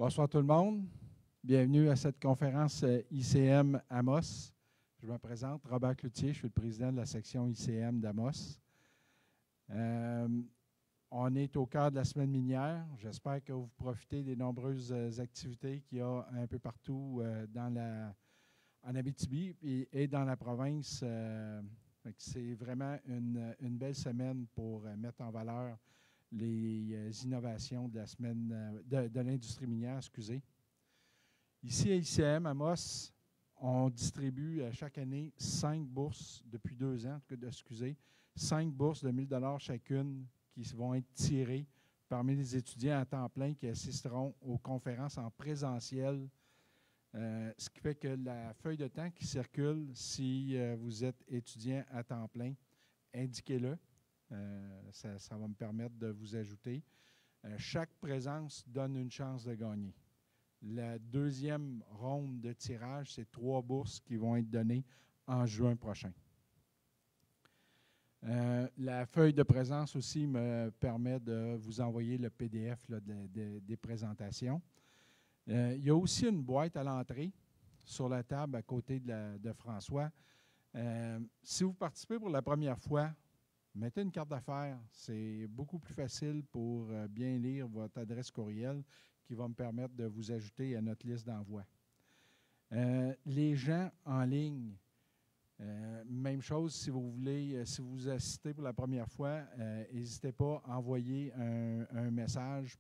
Bonsoir tout le monde. Bienvenue à cette conférence ICM Amos. Je me présente, Robert Cloutier, je suis le président de la section ICM d'Amos. On est au cœur de la semaine minière. J'espère que vous profitez des nombreuses activités qu'il y a un peu partout en Abitibi et dans la province. C'est vraiment une belle semaine pour mettre en valeur les innovations de la semaine de l'industrie minière, excusez. Ici à ICM, Amos, on distribue chaque année 5 bourses depuis 2 ans, 5 bourses de 1 000 $ chacune qui vont être tirées parmi les étudiants à temps plein qui assisteront aux conférences en présentiel. Ce qui fait que la feuille de temps qui circule, si vous êtes étudiant à temps plein, indiquez-le. Ça va me permettre de vous ajouter. Chaque présence donne une chance de gagner. La deuxième ronde de tirage, c'est 3 bourses qui vont être données en juin prochain. La feuille de présence aussi me permet de vous envoyer le PDF là, des présentations. Il y a aussi une boîte à l'entrée sur la table à côté de François. Si vous participez pour la première fois, mettez une carte d'affaires. C'est beaucoup plus facile pour bien lire votre adresse courriel qui va me permettre de vous ajouter à notre liste d'envoi. Les gens en ligne, même chose si vous voulez, si vous assistez pour la première fois, n'hésitez pas à envoyer un message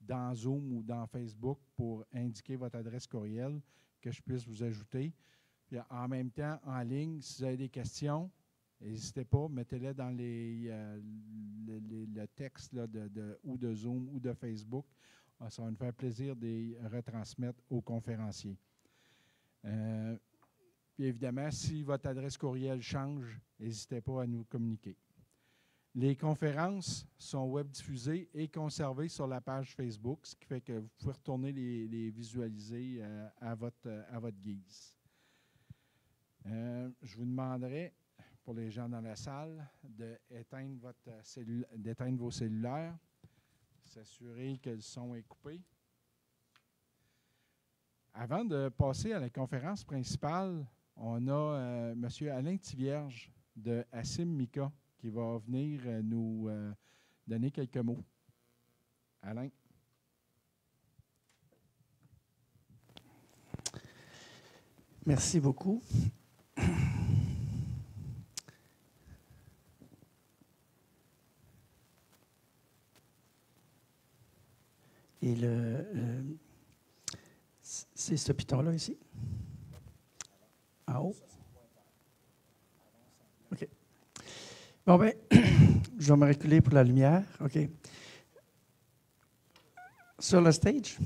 dans Zoom ou dans Facebook pour indiquer votre adresse courriel que je puisse vous ajouter. Puis en même temps, en ligne, si vous avez des questions, n'hésitez pas, mettez-les dans le texte là, ou de Zoom ou de Facebook. Ça va nous faire plaisir de les retransmettre aux conférenciers. Puis évidemment, si votre adresse courriel change, n'hésitez pas à nous communiquer. Les conférences sont web diffusées et conservées sur la page Facebook, ce qui fait que vous pouvez retourner les visualiser à votre guise. Je vous demanderai, pour les gens dans la salle, d'éteindre vos cellulaires, s'assurer que le son est coupé. Avant de passer à la conférence principale, on a M. Alain Tivierge de ASIM MICA qui va venir nous donner quelques mots. Alain. Merci beaucoup. Et c'est ce piton-là ici? En haut? OK. Bon, bien, je vais me reculer pour la lumière. OK. Sur le stage?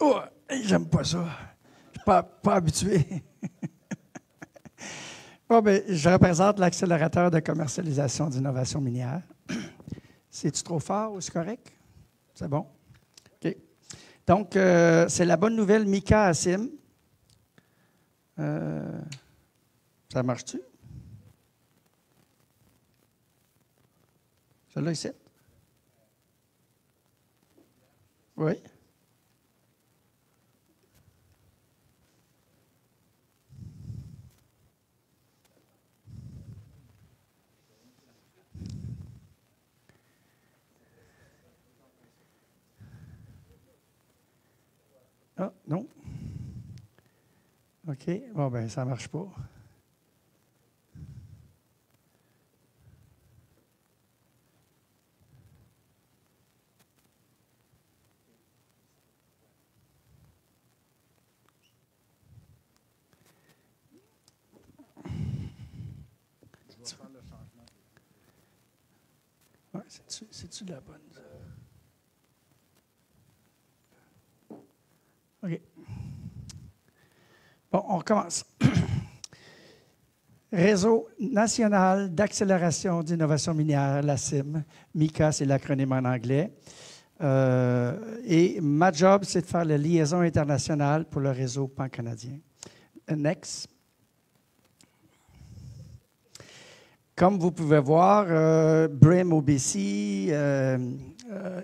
Oh, j'aime pas ça. Je ne suis pas habitué. Bon, bien, je représente l'accélérateur de commercialisation d'innovation minière. C'est-tu trop fort ou c'est correct? C'est bon? OK. Donc, c'est la bonne nouvelle MICA ASIM. Ça marche-tu? Celle-là ici? Oui. Ah, non. OK. Bon, ben ça ne marche pas. Je vais faire le changement. Ouais, c'est-tu la bonne? OK. Bon, on recommence. Réseau national d'accélération d'innovation minière, la CIM. MICA, c'est l'acronyme en anglais. Et ma job, c'est de faire la liaison internationale pour le réseau pan-canadien. Next. Comme vous pouvez voir, BRIM OBC,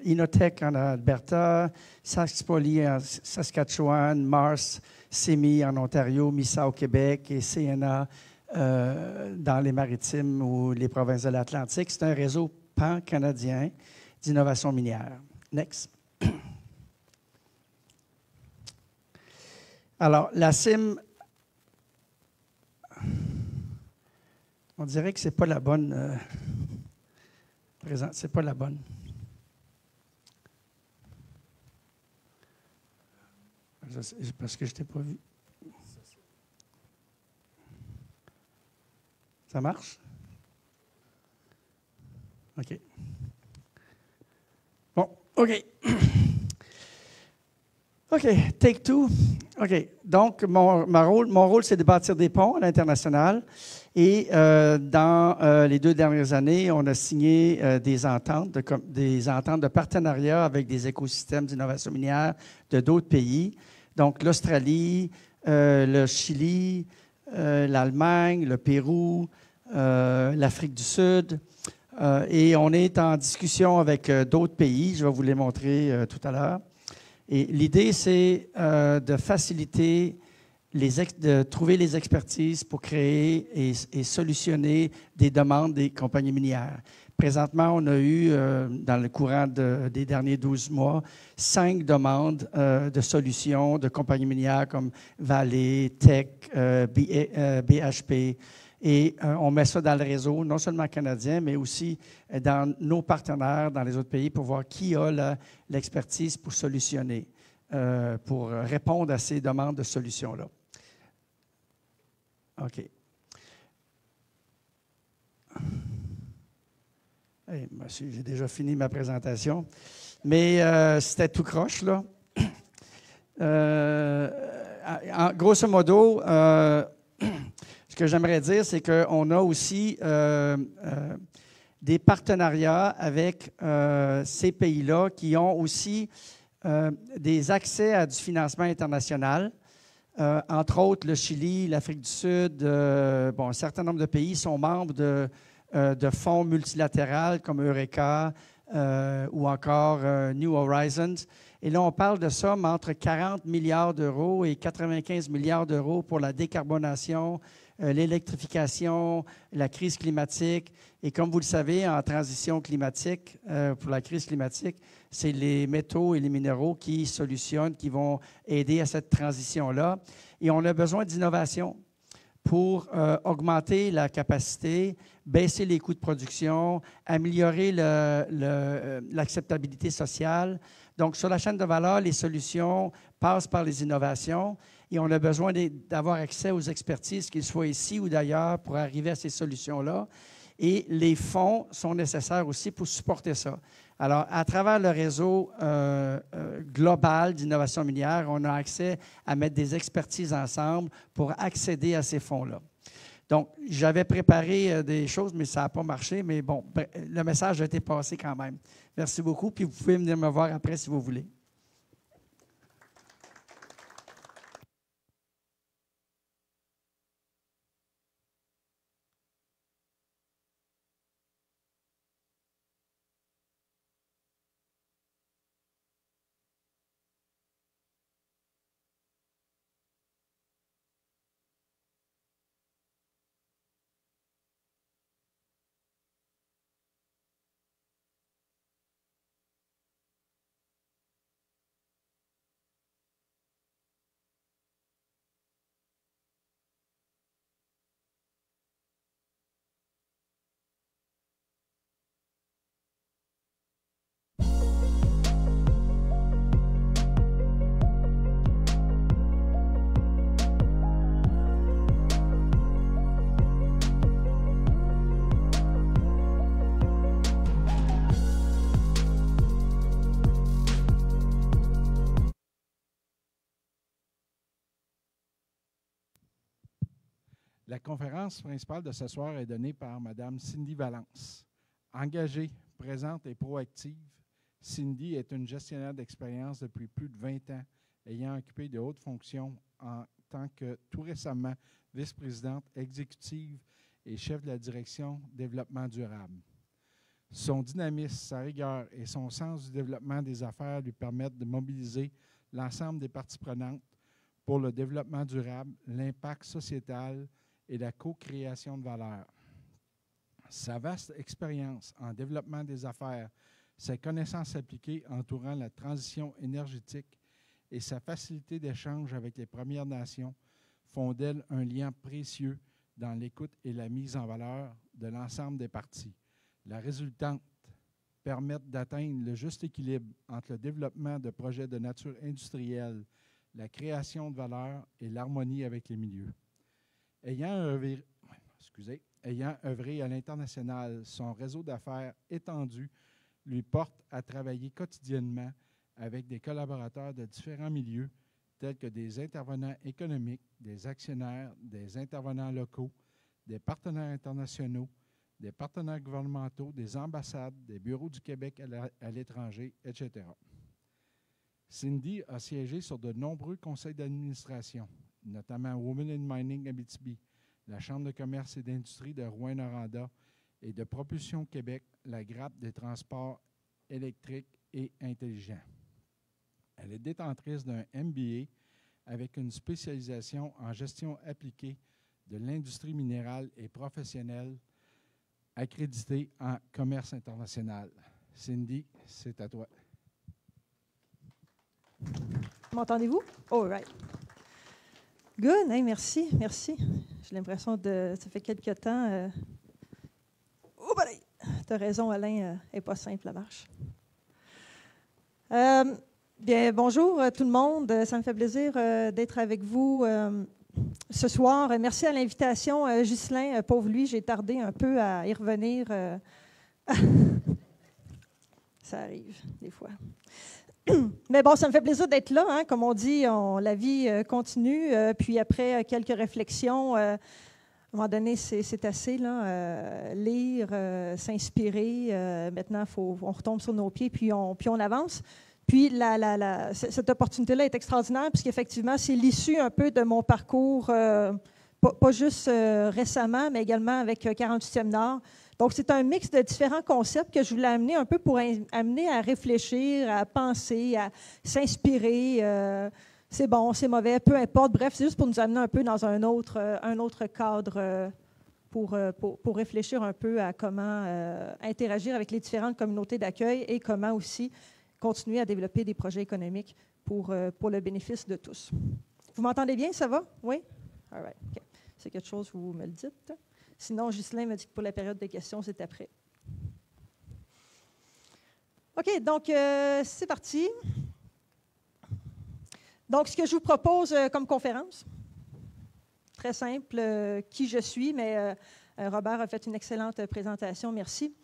Inotech en Alberta, Saxpoly en Saskatchewan, Mars, CEMI en Ontario, MISA au Québec et CNA dans les Maritimes ou les provinces de l'Atlantique. C'est un réseau pan-canadien d'innovation minière. Next. Alors, la CIM, on dirait que ce n'est pas la bonne présente. C'est pas la bonne. Parce que je ne t'ai pas vu. Ça marche? OK. Bon, OK. OK, take two. OK. Donc, mon rôle, c'est de bâtir des ponts à l'international. Et dans les 2 dernières années, on a signé des ententes de partenariat avec des écosystèmes d'innovation minière de d'autres pays. Donc, l'Australie, le Chili, l'Allemagne, le Pérou, l'Afrique du Sud. Et on est en discussion avec d'autres pays. Je vais vous les montrer tout à l'heure. Et l'idée, c'est de faciliter, de trouver les expertises pour créer et solutionner des demandes des compagnies minières. Présentement, on a eu, dans le courant des derniers 12 mois, 5 demandes de solutions de compagnies minières comme Vale, Teck, BHP. Et on met ça dans le réseau, non seulement canadien, mais aussi dans nos partenaires dans les autres pays pour voir qui a l'expertise pour solutionner, pour répondre à ces demandes de solutions-là. OK. Hey, monsieur, j'ai déjà fini ma présentation. Mais c'était tout croche, là. Grosso modo, ce que j'aimerais dire, c'est qu'on a aussi des partenariats avec ces pays-là qui ont aussi des accès à du financement international. Entre autres, le Chili, l'Afrique du Sud, un certain nombre de pays sont membres de fonds multilatéraux comme Eureka ou encore New Horizons. Et là, on parle de sommes entre 40 milliards d'euros et 95 milliards d'euros pour la décarbonation, l'électrification, la crise climatique. Et comme vous le savez, en transition climatique, pour la crise climatique, c'est les métaux et les minéraux qui solutionnent, qui vont aider à cette transition-là. Et on a besoin d'innovation pour augmenter la capacité, baisser les coûts de production, améliorer l'acceptabilité sociale. Donc, sur la chaîne de valeur, les solutions passent par les innovations et on a besoin d'avoir accès aux expertises, qu'ils soient ici ou d'ailleurs, pour arriver à ces solutions-là. Et les fonds sont nécessaires aussi pour supporter ça. Alors, à travers le réseau global d'innovation minière, on a accès à mettre des expertises ensemble pour accéder à ces fonds-là. Donc, j'avais préparé des choses, mais ça n'a pas marché. Mais bon, le message a été passé quand même. Merci beaucoup. Puis vous pouvez venir me voir après si vous voulez. La conférence principale de ce soir est donnée par Mme Cindy Valence. Engagée, présente et proactive, Cindy est une gestionnaire d'expérience depuis plus de 20 ans, ayant occupé de hautes fonctions en tant que, tout récemment, vice-présidente exécutive et chef de la direction développement durable. Son dynamisme, sa rigueur et son sens du développement des affaires lui permettent de mobiliser l'ensemble des parties prenantes pour le développement durable, l'impact sociétal et la co-création de valeur. Sa vaste expérience en développement des affaires, ses connaissances appliquées entourant la transition énergétique et sa facilité d'échange avec les Premières Nations font d'elle un lien précieux dans l'écoute et la mise en valeur de l'ensemble des parties. La résultante permet d'atteindre le juste équilibre entre le développement de projets de nature industrielle, la création de valeur et l'harmonie avec les milieux. Ayant œuvré à l'international, son réseau d'affaires étendu lui porte à travailler quotidiennement avec des collaborateurs de différents milieux, tels que des intervenants économiques, des actionnaires, des intervenants locaux, des partenaires internationaux, des partenaires gouvernementaux, des ambassades, des bureaux du Québec à l'étranger, etc. Cindy a siégé sur de nombreux conseils d'administration, notamment Women in Mining Abitibi, la Chambre de commerce et d'industrie de Rouyn-Noranda et de Propulsion Québec, la grappe des transports électriques et intelligents. Elle est détentrice d'un MBA avec une spécialisation en gestion appliquée de l'industrie minérale et professionnelle accréditée en commerce international. Cindy, c'est à toi. M'entendez-vous? All right. Good. Hey, merci. Merci. J'ai l'impression de... Ça fait quelques temps... Oh, ben, tu as raison, Alain, n'est pas simple, la marche. Bien, bonjour tout le monde. Ça me fait plaisir d'être avec vous ce soir. Merci à l'invitation, Ghislain. Pauvre lui, j'ai tardé un peu à y revenir. Ça arrive, des fois. Mais bon, ça me fait plaisir d'être là. Hein. Comme on dit, la vie continue. Puis après quelques réflexions, à un moment donné, c'est assez. Là, lire, s'inspirer. Maintenant, on retombe sur nos pieds, puis on avance. Puis cette opportunité-là est extraordinaire, puisqu'effectivement, c'est l'issue un peu de mon parcours, pas juste récemment, mais également avec 48e Nord. Donc, c'est un mix de différents concepts que je voulais amener un peu pour amener à réfléchir, à penser, à s'inspirer. C'est bon, c'est mauvais, peu importe. Bref, c'est juste pour nous amener un peu dans un autre cadre pour réfléchir un peu à comment interagir avec les différentes communautés d'accueil et comment aussi continuer à développer des projets économiques pour le bénéfice de tous. Vous m'entendez bien, ça va? Oui? All right. Okay. C'est quelque chose, vous me le dites. Sinon, Ghislain m'a dit que pour la période de questions, c'est après. OK, donc c'est parti. Donc, ce que je vous propose comme conférence, très simple, qui je suis, mais Robert a fait une excellente présentation, merci.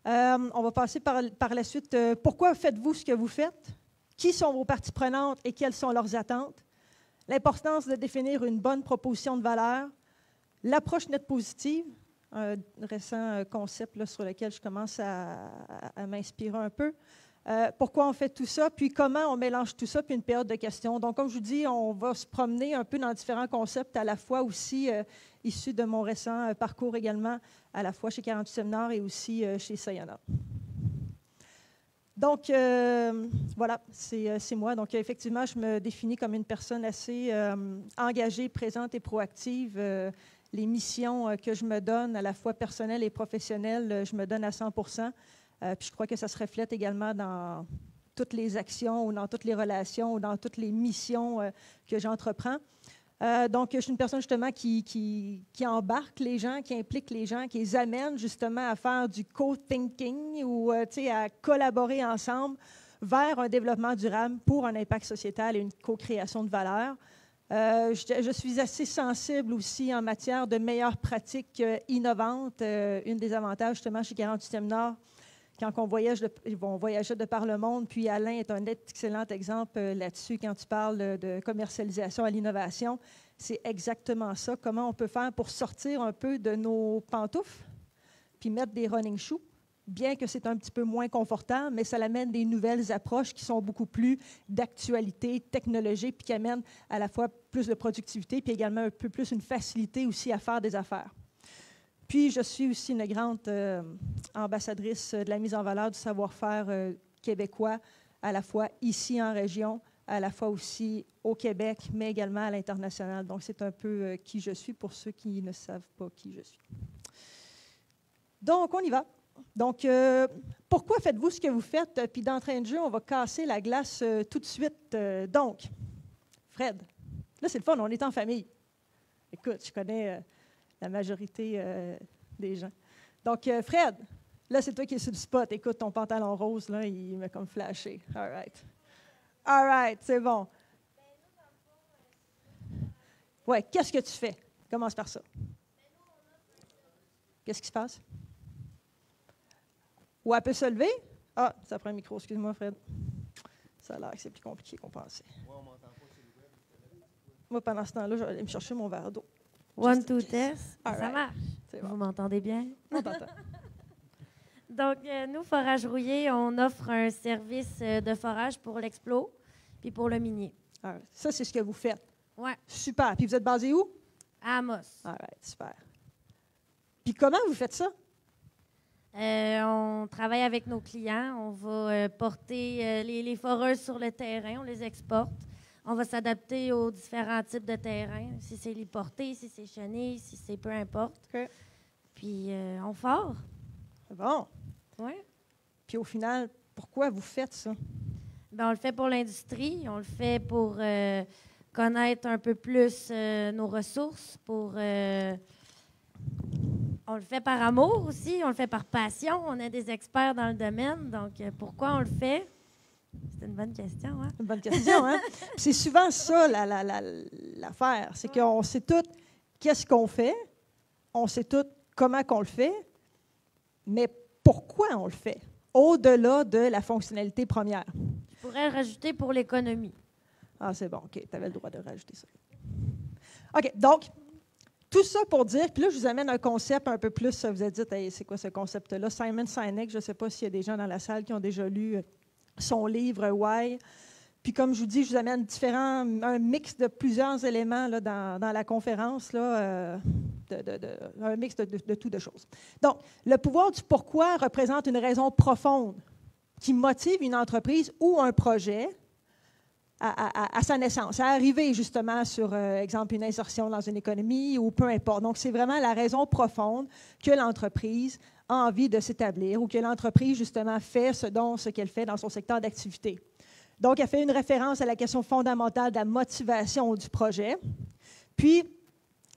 On va passer par la suite. Pourquoi faites-vous ce que vous faites? Qui sont vos parties prenantes et quelles sont leurs attentes? L'importance de définir une bonne proposition de valeur. L'approche net positive, un récent concept là, sur lequel je commence à m'inspirer un peu. Pourquoi on fait tout ça, puis comment on mélange tout ça, puis une période de questions. Donc, comme je vous dis, on va se promener un peu dans différents concepts, à la fois aussi issus de mon récent parcours également, à la fois chez 48e Nord et aussi chez Sayona. Donc, voilà, c'est moi. Donc, effectivement, je me définis comme une personne assez engagée, présente et proactive. Les missions que je me donne, à la fois personnelles et professionnelles, je me donne à 100%. Puis je crois que ça se reflète également dans toutes les actions ou dans toutes les relations ou dans toutes les missions que j'entreprends. Donc, je suis une personne justement qui embarque les gens, qui implique les gens, qui les amène justement à faire du co-thinking ou à collaborer ensemble vers un développement durable pour un impact sociétal et une co-création de valeur. Je suis assez sensible aussi en matière de meilleures pratiques innovantes. Une des avantages justement chez 48e Nord, quand on voyageait de par le monde, puis Alain est un excellent exemple là-dessus quand tu parles de commercialisation à l'innovation. C'est exactement ça. Comment on peut faire pour sortir un peu de nos pantoufles, puis mettre des running shoes, bien que c'est un petit peu moins confortable, mais ça amène des nouvelles approches qui sont beaucoup plus d'actualité, technologique, puis qui amènent à la fois plus de productivité, puis également un peu plus une facilité aussi à faire des affaires. Puis, je suis aussi une grande ambassadrice de la mise en valeur du savoir-faire québécois, à la fois ici en région, à la fois aussi au Québec, mais également à l'international. Donc, c'est un peu qui je suis pour ceux qui ne savent pas qui je suis. Donc, on y va. Donc, pourquoi faites-vous ce que vous faites? Puis d'entrée de jeu, on va casser la glace tout de suite. Donc, Fred, là, c'est le fun, on est en famille. Écoute, je connais la majorité des gens. Donc, Fred, là, c'est toi qui es sur le spot. Écoute, ton pantalon rose, là, il m'a comme flashé. All right. All right, c'est bon. Ouais, qu'est-ce que tu fais? Commence par ça. Qu'est-ce qui se passe? Ou elle peut se lever? Ah, ça prend un micro, excuse-moi, Fred. Ça a l'air que c'est plus compliqué qu'on pensait. Moi, pendant ce temps-là, je vais aller me chercher mon verre d'eau. 1, 2, test. All Ça right. marche. C'est bon. Vous m'entendez bien? On t'entend. Donc, nous, Forage Rouillé, on offre un service de forage pour l'explo puis pour le minier. All right. Ça, c'est ce que vous faites. Ouais, Super. Puis vous êtes basé où? à Amos. All right, super. Puis comment vous faites ça? On travaille avec nos clients. On va porter les foreuses sur le terrain. On les exporte. On va s'adapter aux différents types de terrains. Si c'est l'hyporté, si c'est chenille, si c'est peu importe. OK. Puis, on fort. C'est bon. Oui. Puis au final, pourquoi vous faites ça? Bien, on le fait pour l'industrie. On le fait pour connaître un peu plus nos ressources, pour... on le fait par amour aussi, on le fait par passion. On est des experts dans le domaine, donc pourquoi on le fait? C'est une bonne question, hein? Une bonne question, hein? C'est souvent ça l'affaire. C'est qu'on sait tout qu'est-ce qu'on fait, on sait tout comment qu'on le fait, mais pourquoi on le fait, au-delà de la fonctionnalité première. Je pourrais rajouter pour l'économie. Ah, c'est bon, OK, tu avais le droit de rajouter ça. OK, donc, tout ça pour dire, puis là, je vous amène un concept un peu plus, vous avez dit, hey, c'est quoi ce concept-là? Simon Sinek, je ne sais pas s'il y a des gens dans la salle qui ont déjà lu son livre « Why ». Puis comme je vous dis, je vous amène un mix de plusieurs éléments là, dans la conférence, là, un mix de tout de choses. Donc, le pouvoir du pourquoi représente une raison profonde qui motive une entreprise ou un projet à sa naissance, à arriver justement sur, exemple, une insertion dans une économie ou peu importe. Donc, c'est vraiment la raison profonde que l'entreprise a envie de s'établir ou que l'entreprise, justement, fait ce qu'elle fait dans son secteur d'activité. Donc, elle fait une référence à la question fondamentale de la motivation du projet. Puis,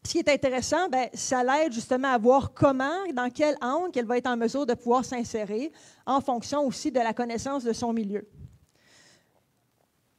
ce qui est intéressant, bien, ça l'aide justement à voir comment, dans quel angle elle va être en mesure de pouvoir s'insérer en fonction aussi de la connaissance de son milieu.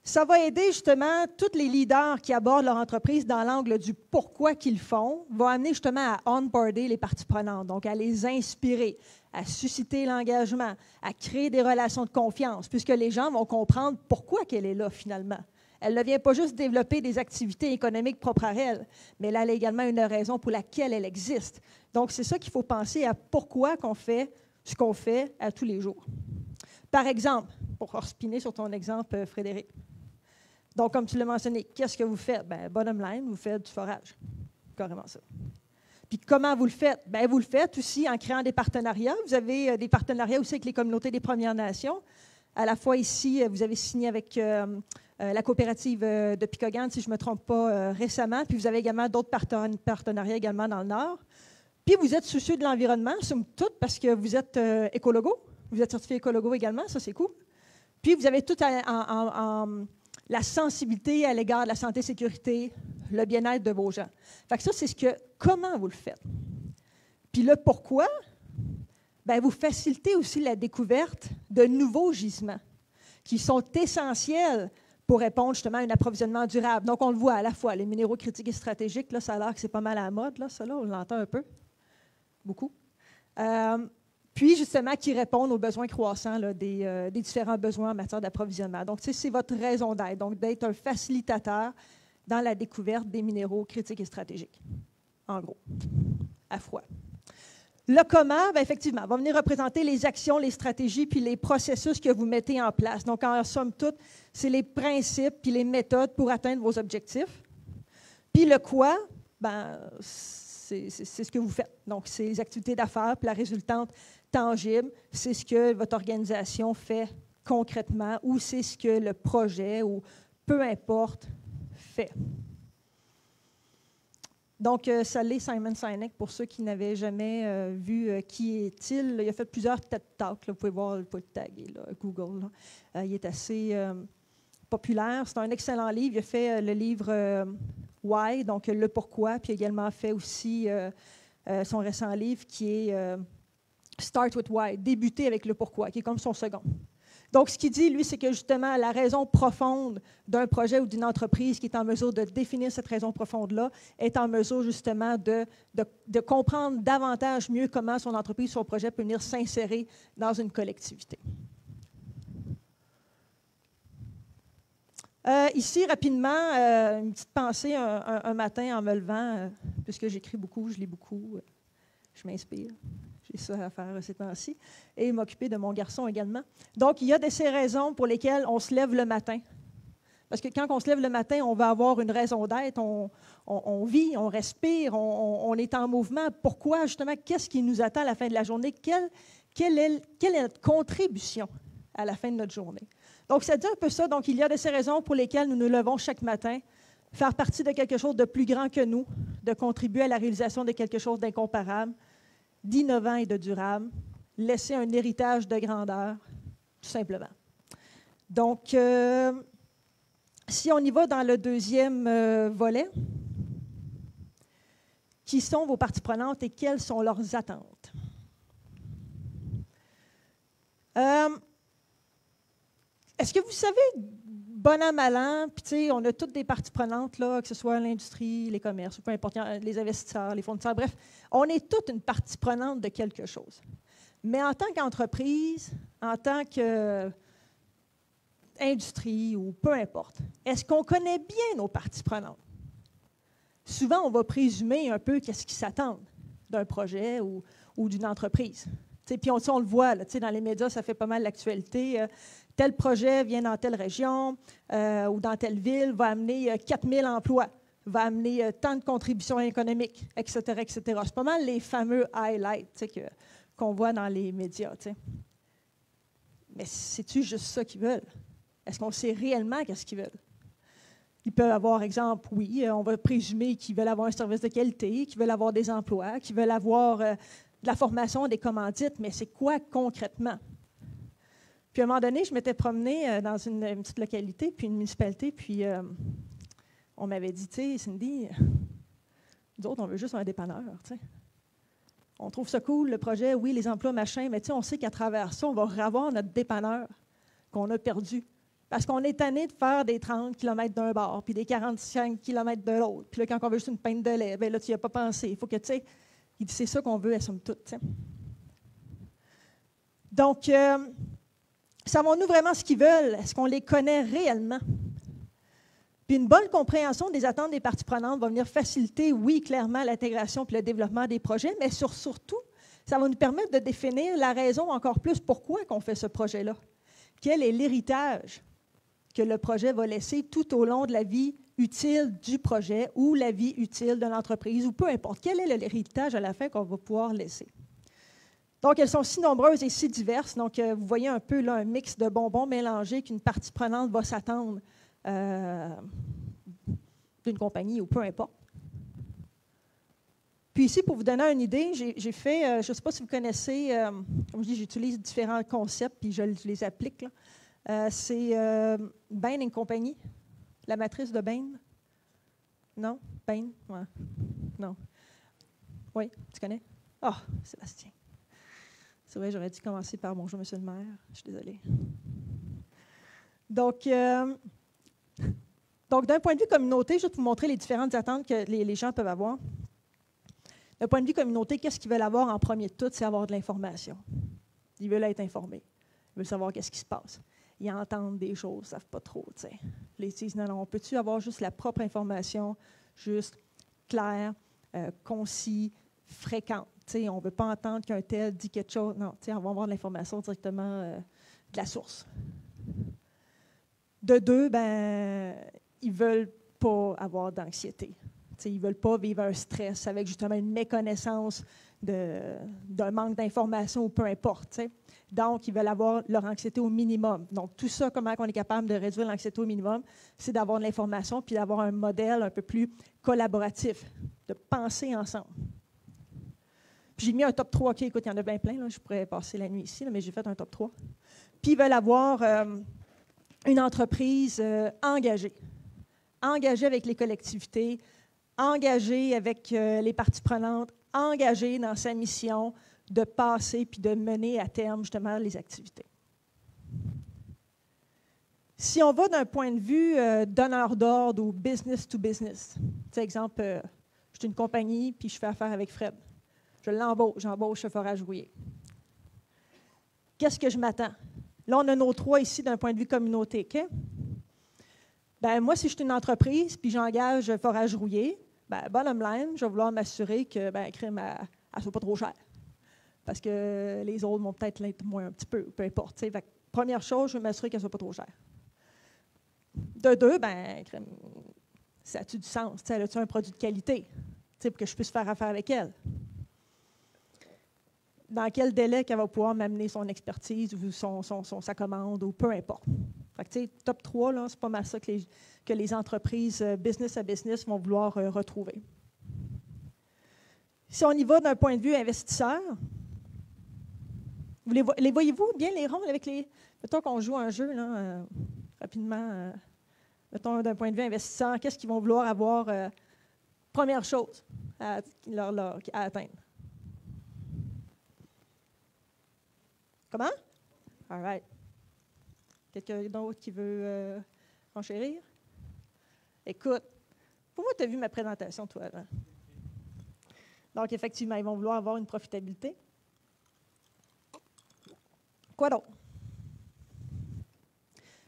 Ça va aider justement tous les leaders qui abordent leur entreprise dans l'angle du pourquoi qu'ils font, va amener justement à onboarder les parties prenantes, donc à les inspirer, à susciter l'engagement, à créer des relations de confiance, puisque les gens vont comprendre pourquoi qu'elle est là finalement. Elle ne vient pas juste développer des activités économiques propres à elle, mais elle a également une raison pour laquelle elle existe. Donc, c'est ça qu'il faut penser à pourquoi qu'on fait ce qu'on fait à tous les jours. Par exemple, pour respiner sur ton exemple, Frédéric. Donc, comme tu l'as mentionné, qu'est-ce que vous faites? Bien, bottom line, vous faites du forage. Carrément ça. Puis comment vous le faites? Bien, vous le faites aussi en créant des partenariats. Vous avez des partenariats aussi avec les communautés des Premières Nations. À la fois ici, vous avez signé avec la coopérative de Picogan, si je ne me trompe pas, récemment. Puis vous avez également d'autres partenariats également dans le Nord. Puis vous êtes soucieux de l'environnement, somme toute, parce que vous êtes écologo. Vous êtes certifié écologo également, ça c'est cool. Puis vous avez tout la sensibilité à l'égard de la santé et sécurité, le bien-être de vos gens. Fait que ça, c'est comment vous le faites. Puis le pourquoi, bien, vous facilitez aussi la découverte de nouveaux gisements qui sont essentiels pour répondre justement à un approvisionnement durable. Donc, on le voit à la fois, les minéraux critiques et stratégiques, là, ça a l'air que c'est pas mal à la mode, là, ça, là, on l'entend un peu, beaucoup. Puis, justement, qui répondent aux besoins croissants là, des différents besoins en matière d'approvisionnement. Donc, c'est votre raison d'être, donc d'être un facilitateur dans la découverte des minéraux critiques et stratégiques, en gros, à froid. Le comment, bien, effectivement, va venir représenter les actions, les stratégies, puis les processus que vous mettez en place. Donc, en somme toute, c'est les principes puis les méthodes pour atteindre vos objectifs. Puis le quoi, bien, c'est ce que vous faites. Donc, c'est les activités d'affaires, puis la résultante tangible, c'est ce que votre organisation fait concrètement, ou c'est ce que le projet, ou peu importe, fait. Donc, ça l'est Simon Sinek, pour ceux qui n'avaient jamais vu qui est-il. Il a fait plusieurs TED Talks, là, vous pouvez voir, vous pouvez le taguer, là, Google. Là. Il est assez populaire. C'est un excellent livre. Il a fait le livre Why, donc le pourquoi, puis il a également fait aussi son récent livre qui est Start with Why, débuter avec le pourquoi, qui est comme son second. Donc, ce qu'il dit, lui, c'est que justement, la raison profonde d'un projet ou d'une entreprise qui est en mesure de définir cette raison profonde-là est en mesure justement de comprendre davantage mieux comment son entreprise, son projet peut venir s'insérer dans une collectivité. Ici, rapidement, une petite pensée un matin en me levant, puisque j'écris beaucoup, je lis beaucoup, je m'inspire. J'ai ça à faire ces temps-ci. Et m'occuper de mon garçon également. Donc, il y a de ces raisons pour lesquelles on se lève le matin. Parce que quand on se lève le matin, on va avoir une raison d'être. On vit, on respire, on est en mouvement. Pourquoi, justement, qu'est-ce qui nous attend à la fin de la journée? Quelle est notre contribution à la fin de notre journée? Donc, ça dit un peu ça. Donc, il y a de ces raisons pour lesquelles nous nous levons chaque matin, faire partie de quelque chose de plus grand que nous, de contribuer à la réalisation de quelque chose d'incomparable, d'innovant et de durable, laisser un héritage de grandeur, tout simplement. Donc, si on y va dans le deuxième volet, qui sont vos parties prenantes et quelles sont leurs attentes? Est-ce que vous savez, bon an, mal an, puis tu sais, on a toutes des parties prenantes, là, que ce soit l'industrie, les commerces, ou peu importe, les investisseurs, les fournisseurs, bref, on est toute une partie prenante de quelque chose. Mais en tant qu'entreprise, en tant qu'industrie, ou peu importe, est-ce qu'on connaît bien nos parties prenantes? Souvent, on va présumer un peu qu'est-ce qu'ils s'attendent d'un projet ou d'une entreprise. Puis on le voit, là, dans les médias, ça fait pas mal l'actualité. Tel projet vient dans telle région ou dans telle ville, va amener 4000 emplois, va amener tant de contributions économiques, etc., etc. C'est pas mal les fameux highlights qu'on voit dans les médias. T'sais. Mais c'est-tu juste ça qu'ils veulent? Est-ce qu'on sait réellement qu'est-ce qu'ils veulent? Ils peuvent avoir, exemple, oui, on va présumer qu'ils veulent avoir un service de qualité, qu'ils veulent avoir des emplois, qu'ils veulent avoir de la formation, des commandites, mais c'est quoi concrètement? Puis à un moment donné, je m'étais promenée dans une petite localité, puis une municipalité, puis on m'avait dit, tu sais, Cindy, nous autres, on veut juste un dépanneur, tu sais. On trouve ça cool, le projet, oui, les emplois, machin, mais tu sais, on sait qu'à travers ça, on va revoir notre dépanneur qu'on a perdu. Parce qu'on est tanné de faire des 30 km d'un bord, puis des 45 km de l'autre. Puis là, quand on veut juste une pinte de lait, bien là, tu n'y as pas pensé. Il faut que, tu sais, il dit, c'est ça qu'on veut, à somme toute, tu sais. Donc, savons-nous vraiment ce qu'ils veulent? Est-ce qu'on les connaît réellement? Puis une bonne compréhension des attentes des parties prenantes va venir faciliter, oui, clairement, l'intégration et le développement des projets, mais surtout, ça va nous permettre de définir la raison encore plus pourquoi on fait ce projet-là. Quel est l'héritage que le projet va laisser tout au long de la vie utile du projet ou la vie utile de l'entreprise, ou peu importe. Quel est l'héritage à la fin qu'on va pouvoir laisser? Donc, elles sont si nombreuses et si diverses. Donc, vous voyez un peu là, un mix de bonbons mélangés qu'une partie prenante va s'attendre d'une compagnie ou peu importe. Puis ici, pour vous donner une idée, j'ai fait, je ne sais pas si vous connaissez, comme je dis, j'utilise différents concepts puis je les applique. C'est Bain & Compagnie, la matrice de Bain. Non? Bain? Ouais. Non. Oui, tu connais? Ah, Sébastien. C'est vrai, j'aurais dû commencer par « Bonjour, monsieur le maire ». Je suis désolée. Donc, d'un point de vue communauté, je vais vous montrer les différentes attentes que les gens peuvent avoir. D'un point de vue communauté, qu'est-ce qu'ils veulent avoir en premier de tout? C'est avoir de l'information. Ils veulent être informés. Ils veulent savoir qu'est-ce qui se passe. Ils entendent des choses, ils ne savent pas trop. T'sais. Ils disent, non, on peut-tu avoir juste la propre information, juste claire, concis, fréquente? T'sais, on ne veut pas entendre qu'un tel dit quelque chose. Non, on va avoir de l'information directement de la source. De deux, ben, ils ne veulent pas avoir d'anxiété. Ils ne veulent pas vivre un stress avec justement une méconnaissance d'un manque d'information ou peu importe. T'sais. Donc, ils veulent avoir leur anxiété au minimum. Donc, tout ça, comment on est capable de réduire l'anxiété au minimum, c'est d'avoir de l'information puis d'avoir un modèle un peu plus collaboratif, de penser ensemble. Puis j'ai mis un top 3. OK, écoute, il y en a bien plein. Là, je pourrais passer la nuit ici, là, mais j'ai fait un top 3. Puis ils veulent avoir une entreprise engagée. Engagée avec les collectivités, engagée avec les parties prenantes, engagée dans sa mission de passer puis de mener à terme justement les activités. Si on va d'un point de vue donneur d'ordre ou business to business, exemple, je suis une compagnie puis je fais affaire avec Fred. Je l'embauche, j'embauche ce forage rouillé. Qu'est-ce que je m'attends? Là, on a nos 3 ici d'un point de vue communauté. Okay? Ben, moi, si je suis une entreprise puis j'engage forage rouillé, ben, bottom line, je vais vouloir m'assurer que la crème ne soit pas trop chère. Parce que les autres vont peut-être l'être moins un petit peu importe. Fait que, première chose, je vais m'assurer qu'elle ne soit pas trop chère. De 2, ben, crème, ça a-tu du sens? Elle a-tu un produit de qualité pour que je puisse faire affaire avec elle? Dans quel délai qu'elle va pouvoir m'amener son expertise ou sa commande ou peu importe. Fait que, top 3, là, c'est pas mal ça que les entreprises business à business vont vouloir retrouver. Si on y va d'un point de vue investisseur, les voyez-vous bien les ronds avec les... Mettons qu'on joue un jeu là, rapidement. Mettons d'un point de vue investisseur, qu'est-ce qu'ils vont vouloir avoir première chose à atteindre? Comment? All right. Quelqu'un d'autre qui veut renchérir? Écoute, pour moi, tu as vu ma présentation, toi, avant. Donc, effectivement, ils vont vouloir avoir une profitabilité. Quoi d'autre?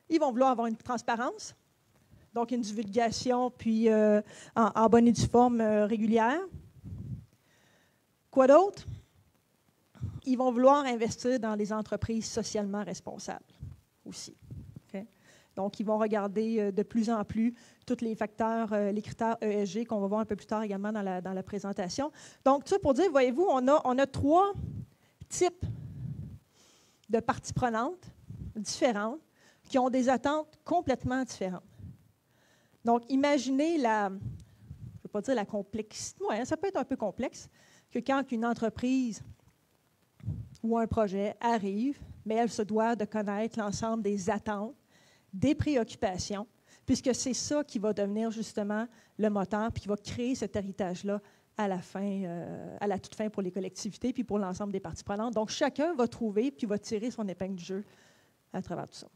Ils vont vouloir avoir une transparence, donc une divulgation, puis en bonne et due forme régulière. Quoi d'autre? Ils vont vouloir investir dans des entreprises socialement responsables aussi. Okay? Donc, ils vont regarder de plus en plus tous les facteurs, les critères ESG qu'on va voir un peu plus tard également dans la présentation. Donc, tout ça pour dire, voyez-vous, on a 3 types de parties prenantes différentes qui ont des attentes complètement différentes. Donc, imaginez je ne veux pas dire la complexité, ouais, ça peut être un peu complexe, que quand une entreprise ou un projet arrive, mais elle se doit de connaître l'ensemble des attentes, des préoccupations, puisque c'est ça qui va devenir justement le moteur, puis qui va créer cet héritage-là à la toute fin pour les collectivités, puis pour l'ensemble des parties prenantes. Donc, chacun va trouver, puis va tirer son épingle du jeu à travers tout ça.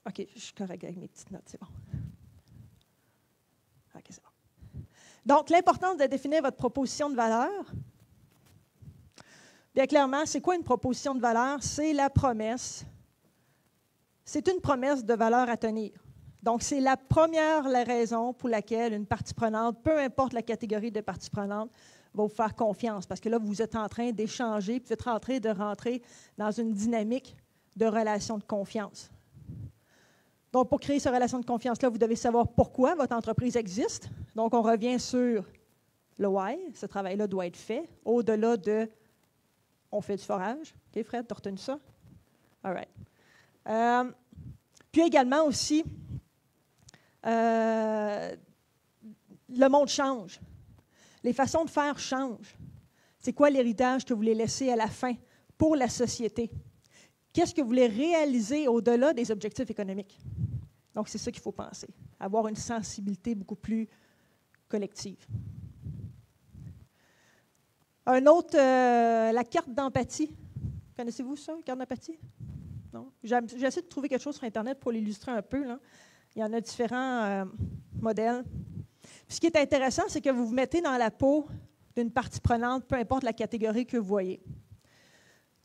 OK, je suis correct avec mes petites notes, c'est bon. OK, c'est bon. Donc, l'importance de définir votre proposition de valeur. Bien clairement, c'est quoi une proposition de valeur? C'est la promesse. C'est une promesse de valeur à tenir. Donc, c'est la raison pour laquelle une partie prenante, peu importe la catégorie de partie prenante, va vous faire confiance. Parce que là, vous êtes en train d'échanger, puis vous êtes en train de rentrer dans une dynamique de relation de confiance. Donc, pour créer cette relation de confiance-là, vous devez savoir pourquoi votre entreprise existe. Donc, on revient sur le why. Ce travail-là doit être fait. Au-delà de « on fait du forage ». OK, Fred, tu as retenu ça? All right. Puis également aussi, le monde change. Les façons de faire changent. C'est quoi l'héritage que vous voulez laisser à la fin pour la société? Qu'est-ce que vous voulez réaliser au-delà des objectifs économiques? Donc, c'est ça qu'il faut penser. Avoir une sensibilité beaucoup plus collective. Un autre, la carte d'empathie. Connaissez-vous ça, carte d'empathie? Non? J'ai essayé de trouver quelque chose sur Internet pour l'illustrer un peu. Là. Il y en a différents modèles. Puis, ce qui est intéressant, c'est que vous vous mettez dans la peau d'une partie prenante, peu importe la catégorie que vous voyez.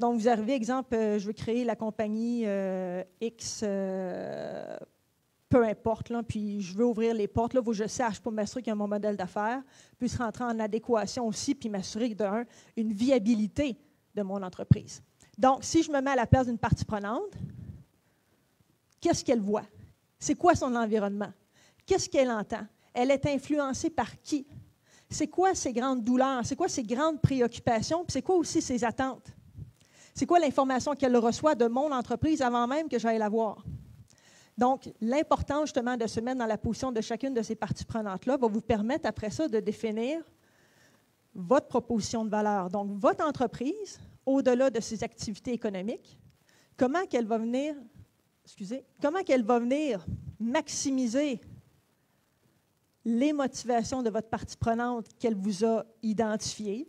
Donc, vous arrivez, exemple, je veux créer la compagnie X, peu importe, là, puis je veux ouvrir les portes, là, où je sache pour m'assurer qu'il y a mon modèle d'affaires, puisse rentrer en adéquation aussi, puis m'assurer d'une viabilité de mon entreprise. Donc, si je me mets à la place d'une partie prenante, qu'est-ce qu'elle voit? C'est quoi son environnement? Qu'est-ce qu'elle entend? Elle est influencée par qui? C'est quoi ses grandes douleurs? C'est quoi ses grandes préoccupations? Puis c'est quoi aussi ses attentes? C'est quoi l'information qu'elle reçoit de mon entreprise avant même que j'aille la voir? Donc, l'importance justement de se mettre dans la position de chacune de ces parties prenantes-là va vous permettre après ça de définir votre proposition de valeur. Donc, votre entreprise, au-delà de ses activités économiques, comment qu'elle va venir maximiser les motivations de votre partie prenante qu'elle vous a identifiées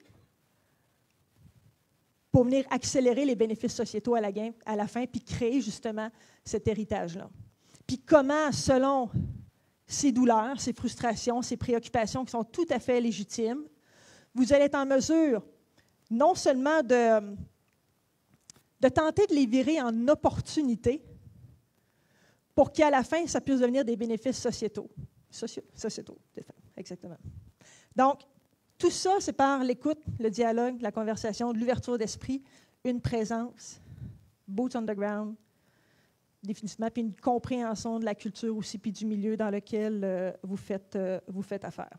pour venir accélérer les bénéfices sociétaux à la fin, puis créer justement cet héritage-là. Puis comment, selon ces douleurs, ces frustrations, ces préoccupations qui sont tout à fait légitimes, vous allez être en mesure non seulement de tenter de les virer en opportunités pour qu'à la fin, ça puisse devenir des bénéfices sociétaux. Sociétaux, exactement. Donc, tout ça, c'est par l'écoute, le dialogue, la conversation, de l'ouverture d'esprit, une présence, boots on the ground, définitivement, puis une compréhension de la culture aussi, puis du milieu dans lequel vous faites affaire.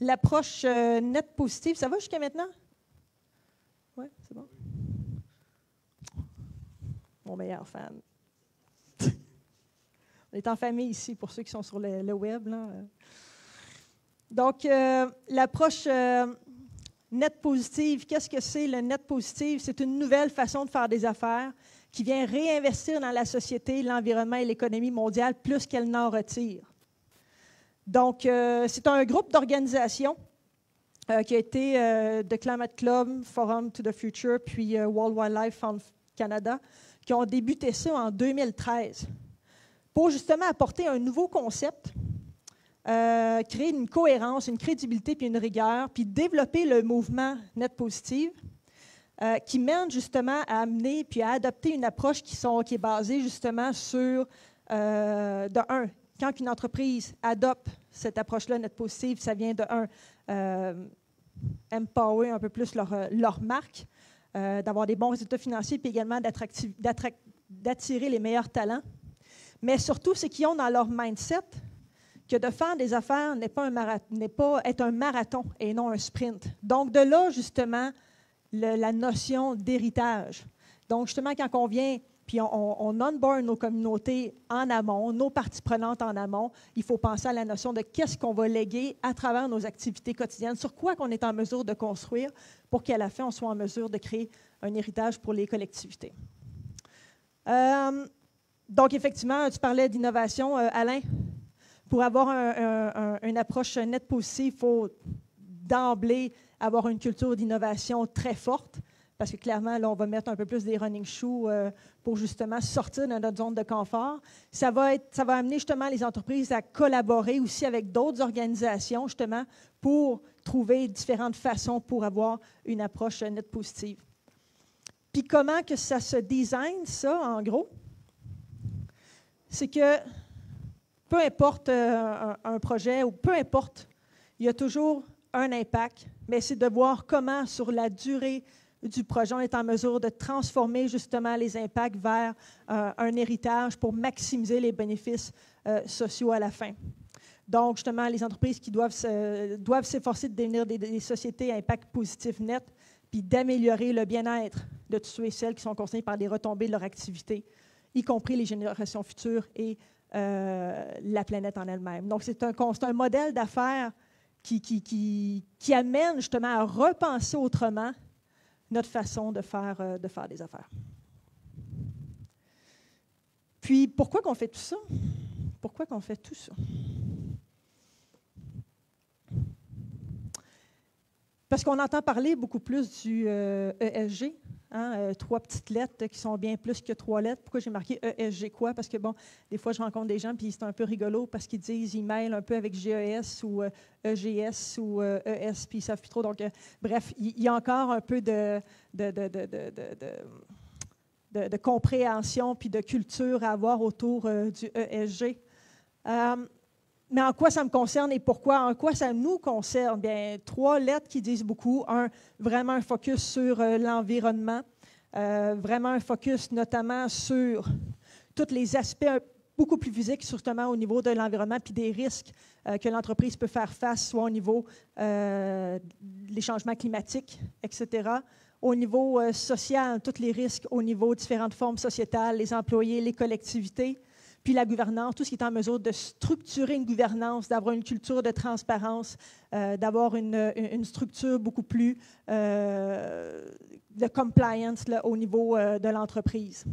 L'approche nette positive, ça va jusqu'à maintenant? Oui, c'est bon. Mon meilleur fan. On est en famille ici, pour ceux qui sont sur le web. Là. Donc, l'approche net positive, qu'est-ce que c'est le net positive? C'est une nouvelle façon de faire des affaires qui vient réinvestir dans la société, l'environnement et l'économie mondiale plus qu'elle n'en retire. Donc, c'est un groupe d'organisations qui a été The Climate Club, Forum to the Future, puis World Wildlife Fund Canada, qui ont débuté ça en 2013 pour justement apporter un nouveau concept, créer une cohérence, une crédibilité puis une rigueur, puis développer le mouvement Net Positive qui mène justement à amener puis à adopter une approche qui est basée justement sur, quand une entreprise adopte cette approche-là Net Positive, ça vient empower un peu plus leur marque, d'avoir des bons résultats financiers, puis également d'attirer les meilleurs talents. Mais surtout, c'est qu'ils ont dans leur mindset que de faire des affaires n'est pas être un marathon et non un sprint. Donc, de là, justement, la notion d'héritage. Donc, justement, quand on vient, puis on onboard nos communautés en amont, nos parties prenantes en amont, il faut penser à la notion de qu'est-ce qu'on va léguer à travers nos activités quotidiennes, sur quoi qu'on est en mesure de construire pour qu'à la fin, on soit en mesure de créer un héritage pour les collectivités. Donc, effectivement, tu parlais d'innovation, Alain. Pour avoir une approche nette positive, il faut d'emblée avoir une culture d'innovation très forte, parce que clairement, là, on va mettre un peu plus des running shoes pour justement sortir de notre zone de confort. Ça va amener justement les entreprises à collaborer aussi avec d'autres organisations, justement, pour trouver différentes façons pour avoir une approche nette positive. Puis comment que ça se design, ça, en gros? C'est que peu importe un projet ou peu importe, il y a toujours un impact, mais c'est de voir comment, sur la durée du projet, on est en mesure de transformer justement les impacts vers un héritage pour maximiser les bénéfices sociaux à la fin. Donc, justement, les entreprises qui doivent s'efforcer de devenir des sociétés à impact positif net, puis d'améliorer le bien-être de tous ceux et celles qui sont concernés par les retombées de leur activité, y compris les générations futures et la planète en elle-même. Donc, c'est un modèle d'affaires qui amène justement à repenser autrement notre façon de faire des affaires. Puis, pourquoi qu'on fait tout ça? Pourquoi qu'on fait tout ça? Parce qu'on entend parler beaucoup plus du ESG, hein, 3 petites lettres qui sont bien plus que 3 lettres. Pourquoi j'ai marqué ESG quoi? Parce que, bon, des fois, je rencontre des gens, puis c'est un peu rigolo parce qu'ils disent, ils mêlent un peu avec GES ou EGS ou ES, puis ils ne savent plus trop. Donc, bref, il y a encore un peu de compréhension puis de culture à avoir autour du ESG. Mais en quoi ça me concerne et pourquoi? En quoi ça nous concerne? Bien, 3 lettres qui disent beaucoup. Vraiment un focus sur l'environnement, Vraiment un focus notamment sur tous les aspects beaucoup plus physiques, justement au niveau de l'environnement puis des risques que l'entreprise peut faire face, soit au niveau des changements climatiques, etc. Au niveau social, tous les risques au niveau de différentes formes sociétales, les employés, les collectivités, puis la gouvernance, tout ce qui est en mesure de structurer une gouvernance, d'avoir une culture de transparence, d'avoir une structure beaucoup plus de compliance là, au niveau de l'entreprise.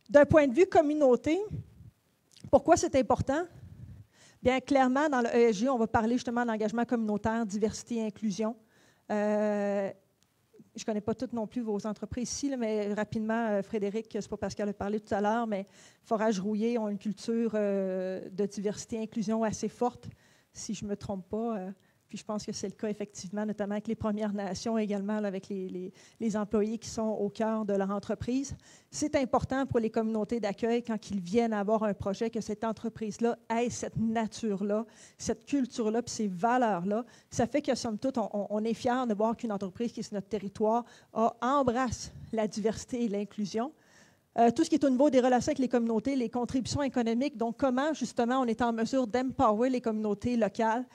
D'un point de vue communauté, pourquoi c'est important? Bien, clairement, dans le ESG, on va parler justement d'engagement communautaire, diversité et inclusion. Je ne connais pas toutes non plus vos entreprises ici, là, mais rapidement, Frédéric, c'est pas parce qu'elle a parlé tout à l'heure, mais Forage Rouillé ont une culture de diversité et inclusion assez forte, si je ne me trompe pas. Puis je pense que c'est le cas, effectivement, notamment avec les Premières Nations également, là, avec les employés qui sont au cœur de leur entreprise. C'est important pour les communautés d'accueil, quand ils viennent avoir un projet, que cette entreprise-là ait cette nature-là, cette culture-là, puis ces valeurs-là. Ça fait que, somme toute, on est fiers de voir qu'une entreprise qui est sur notre territoire embrasse la diversité et l'inclusion. Tout ce qui est au niveau des relations avec les communautés, les contributions économiques, donc comment, justement, on est en mesure d'empower les communautés locales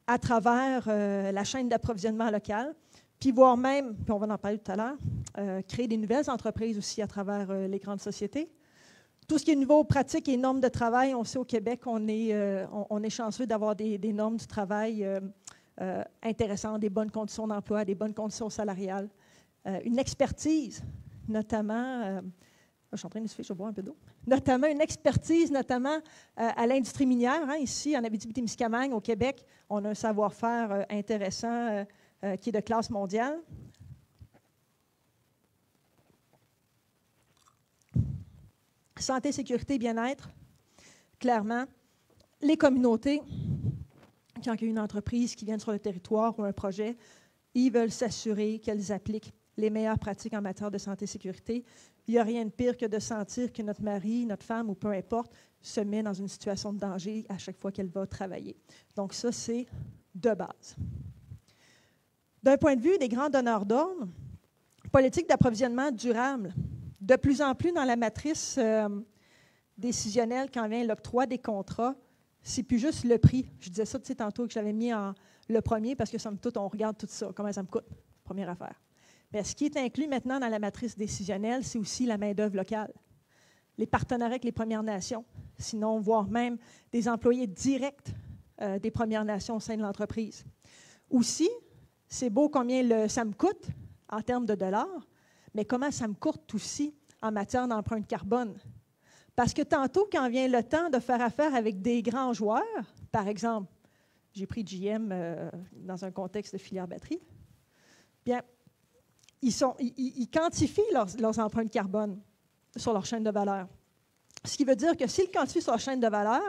à travers la chaîne d'approvisionnement locale, puis voire même, puis on va en parler tout à l'heure, créer des nouvelles entreprises aussi à travers les grandes sociétés. Tout ce qui est niveau pratique et normes de travail, on sait au Québec, on est chanceux d'avoir des normes du travail intéressantes, des bonnes conditions d'emploi, des bonnes conditions salariales, une expertise, notamment... je suis en train de suffire, je vais boire un peu d'eau. Notamment une expertise, notamment à l'industrie minière. Hein, ici, en Abitibi-Témiscamingue, au Québec, on a un savoir-faire intéressant qui est de classe mondiale. Santé, sécurité, bien-être, clairement. Les communautés, quand il y a une entreprise qui vient sur le territoire ou un projet, ils veulent s'assurer qu'elles appliquent les meilleures pratiques en matière de santé et sécurité. Il n'y a rien de pire que de sentir que notre mari, notre femme ou peu importe, se met dans une situation de danger à chaque fois qu'elle va travailler. Donc ça, c'est de base. D'un point de vue des grands donneurs d'ordre, politique d'approvisionnement durable, de plus en plus dans la matrice décisionnelle, quand vient l'octroi des contrats, c'est plus juste le prix. Je disais ça tantôt que j'avais mis en le premier parce que, somme toute, on regarde tout ça, comment ça me coûte, première affaire. Mais ce qui est inclus maintenant dans la matrice décisionnelle, c'est aussi la main-d'œuvre locale, les partenariats avec les Premières Nations, sinon, voire même des employés directs des Premières Nations au sein de l'entreprise. Aussi, c'est beau combien ça me coûte en termes de dollars, mais comment ça me coûte aussi en matière d'empreinte carbone. Parce que tantôt, quand vient le temps de faire affaire avec des grands joueurs, par exemple, j'ai pris GM dans un contexte de filière batterie, bien, ils quantifient leurs empreintes carbone sur leur chaîne de valeur. Ce qui veut dire que s'ils quantifient sur leur chaîne de valeur,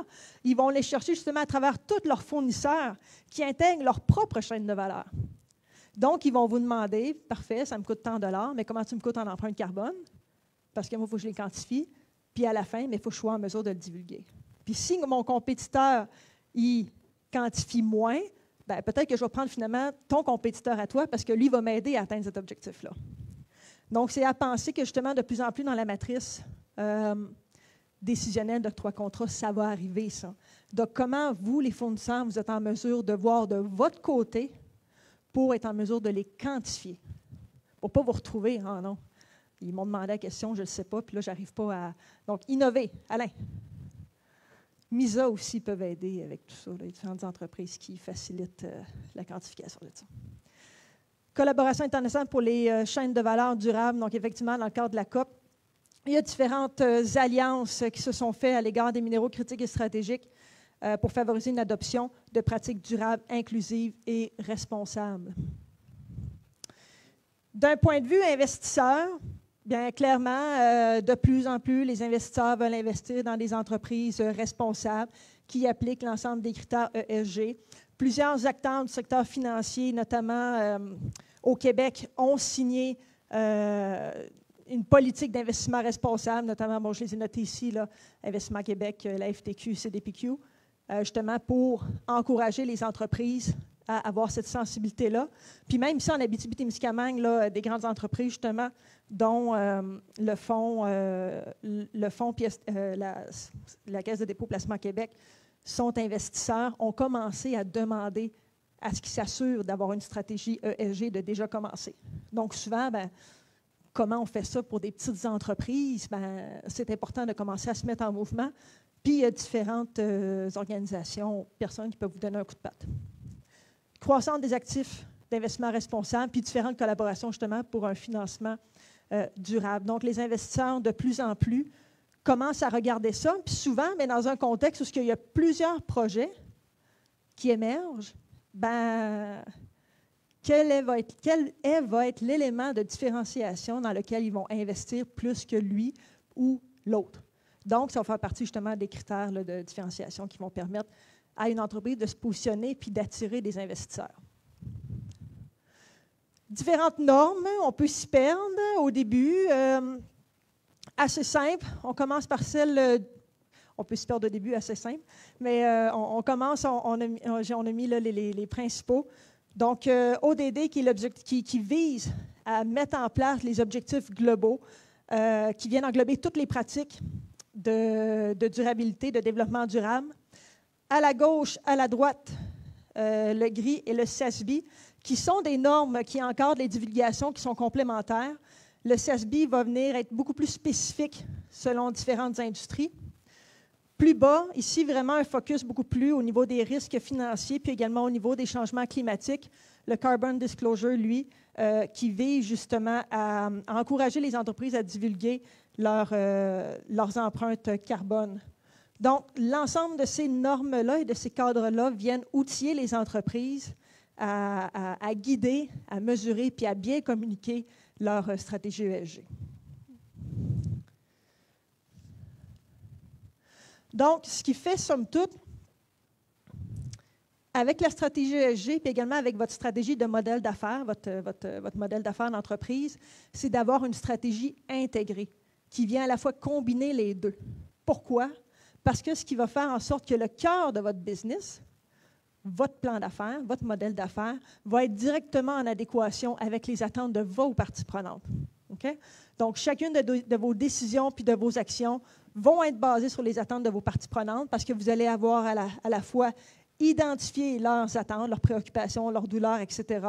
ils vont les chercher justement à travers tous leurs fournisseurs qui intègrent leur propre chaîne de valeur. Donc, ils vont vous demander, parfait, ça me coûte tant de dollars, mais comment tu me coûtes en empreinte carbone? Parce que moi, il faut que je les quantifie. Puis à la fin, il faut que je sois en mesure de le divulguer. Puis si mon compétiteur, il quantifie moins, bien, peut-être que je vais prendre finalement ton compétiteur à toi parce que lui va m'aider à atteindre cet objectif-là. Donc, c'est à penser que justement, de plus en plus dans la matrice décisionnelle d'octroi contrat, ça va arriver, ça. Donc, comment vous, les fournisseurs, vous êtes en mesure de voir de votre côté pour être en mesure de les quantifier. Pour ne pas vous retrouver, ah non, ils m'ont demandé la question, je ne le sais pas, puis là, je n'arrive pas à... Donc, innover. Alain. MISA aussi peuvent aider avec tout ça, les différentes entreprises qui facilitent la quantification de ça. Collaboration internationale pour les chaînes de valeur durables. Donc, effectivement, dans le cadre de la COP, il y a différentes alliances qui se sont faites à l'égard des minéraux critiques et stratégiques pour favoriser une adoption de pratiques durables, inclusives et responsables. D'un point de vue investisseur, bien clairement, de plus en plus, les investisseurs veulent investir dans des entreprises responsables qui appliquent l'ensemble des critères ESG. Plusieurs acteurs du secteur financier, notamment au Québec, ont signé une politique d'investissement responsable, notamment, bon, je les ai notés ici, là, Investissement Québec, la FTQ, CDPQ, justement pour encourager les entreprises à avoir cette sensibilité-là. Puis même ici, en Abitibi-Témiscamingue, là, des grandes entreprises, justement, dont le fonds puis la Caisse de dépôt placement Québec sont investisseurs, ont commencé à demander à ce qu'ils s'assurent d'avoir une stratégie ESG de déjà commencer. Donc souvent, comment on fait ça pour des petites entreprises? C'est important de commencer à se mettre en mouvement. Puis il y a différentes organisations, personnes qui peuvent vous donner un coup de patte. Croissance des actifs d'investissement responsable, puis différentes collaborations justement pour un financement durable. Donc les investisseurs, de plus en plus, commencent à regarder ça, puis souvent, mais dans un contexte où il y a plusieurs projets qui émergent, quel va être l'élément de différenciation dans lequel ils vont investir plus que lui ou l'autre. Donc, ça va faire partie justement des critères là, de différenciation qui vont permettre à une entreprise de se positionner puis d'attirer des investisseurs. Différentes normes, on peut s'y perdre au début. Assez simple, on commence par celle... on peut s'y perdre au début, assez simple, mais on commence, on a mis là, les principaux. Donc, ODD qui vise à mettre en place les objectifs globaux qui viennent englober toutes les pratiques de durabilité, de développement durable. À la gauche, à la droite, le gris et le SASB, qui sont des normes qui encadrent les divulgations qui sont complémentaires. Le SASB va venir être beaucoup plus spécifique selon différentes industries. Plus bas, ici, vraiment un focus beaucoup plus au niveau des risques financiers, puis également au niveau des changements climatiques. Le Carbon Disclosure, lui, qui vise justement à encourager les entreprises à divulguer leurs empreintes carbone. Donc, l'ensemble de ces normes-là et de ces cadres-là viennent outiller les entreprises à guider, à mesurer, puis à bien communiquer leur stratégie ESG. Donc, ce qui fait, somme toute, avec la stratégie ESG, puis également avec votre stratégie de modèle d'affaires, votre modèle d'affaires d'entreprise, c'est d'avoir une stratégie intégrée qui vient à la fois combiner les deux. Pourquoi? Parce que ce qui va faire en sorte que le cœur de votre business, votre plan d'affaires, votre modèle d'affaires, va être directement en adéquation avec les attentes de vos parties prenantes. Okay? Donc, chacune de vos décisions puis de vos actions vont être basées sur les attentes de vos parties prenantes parce que vous allez avoir à la fois identifié leurs attentes, leurs préoccupations, leurs douleurs, etc.,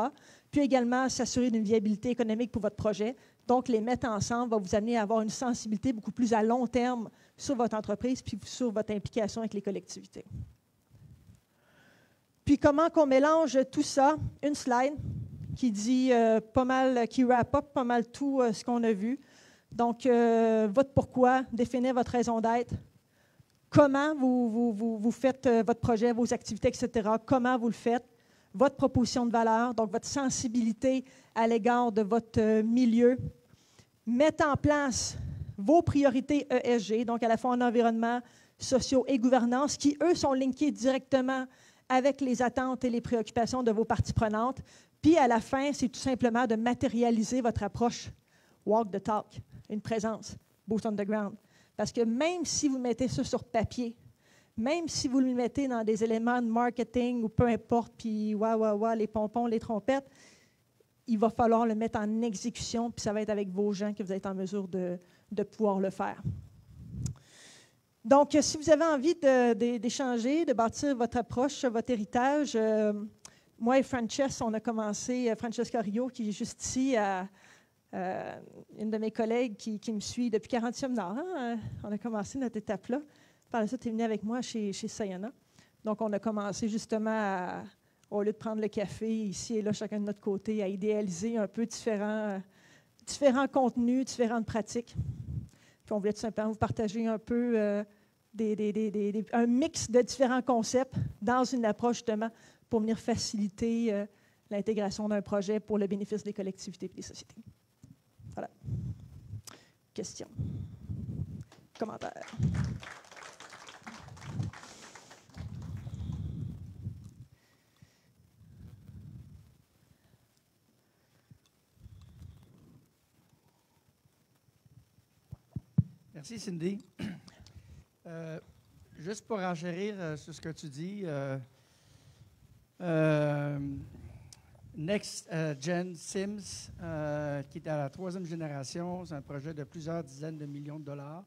puis également s'assurer d'une viabilité économique pour votre projet. Donc, les mettre ensemble va vous amener à avoir une sensibilité beaucoup plus à long terme sur votre entreprise puis sur votre implication avec les collectivités. Puis, comment qu'on mélange tout ça? Une slide qui dit pas mal, qui wrap up pas mal tout ce qu'on a vu. Donc, votre pourquoi, définir votre raison d'être, comment vous faites votre projet, vos activités, etc., comment vous le faites, votre proposition de valeur, donc votre sensibilité à l'égard de votre milieu, mettre en place vos priorités ESG, donc à la fois en environnement, sociaux et gouvernance, qui, eux, sont linkés directement avec les attentes et les préoccupations de vos parties prenantes. Puis, à la fin, c'est tout simplement de matérialiser votre approche walk the talk, une présence, boots on the ground. Parce que même si vous mettez ça sur papier, même si vous le mettez dans des éléments de marketing ou peu importe, puis les pompons, les trompettes, il va falloir le mettre en exécution, puis ça va être avec vos gens que vous êtes en mesure de pouvoir le faire. Donc, si vous avez envie d'échanger, de bâtir votre approche, votre héritage, moi et Frances, on a commencé, Francesca Rio, qui est juste ici, une de mes collègues qui me suit depuis 40e Nord. On a commencé notre étape-là. Par la suite, tu es venu avec moi chez Sayona. Donc, on a commencé justement, au lieu de prendre le café ici et là, chacun de notre côté, à idéaliser un peu différents contenus, différentes pratiques. Puis, on voulait tout simplement vous partager un peu un mix de différents concepts dans une approche justement pour venir faciliter l'intégration d'un projet pour le bénéfice des collectivités et des sociétés. Voilà. Questions? Commentaires? Merci, Cindy. Juste pour enchérir sur ce que tu dis, Next Gen Sims, qui est à la 3e génération. C'est un projet de plusieurs dizaines de millions de dollars.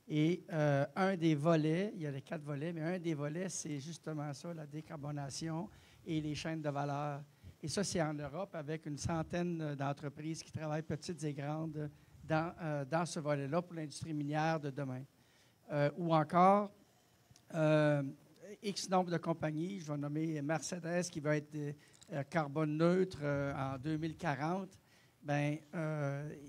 Et un des volets, il y a les 4 volets, mais un des volets, c'est justement ça, la décarbonation et les chaînes de valeur. Et ça, c'est en Europe avec une centaine d'entreprises qui travaillent, petites et grandes, dans ce volet-là pour l'industrie minière de demain. Ou encore, X nombre de compagnies, je vais nommer Mercedes qui va être carbone neutre en 2040, bien,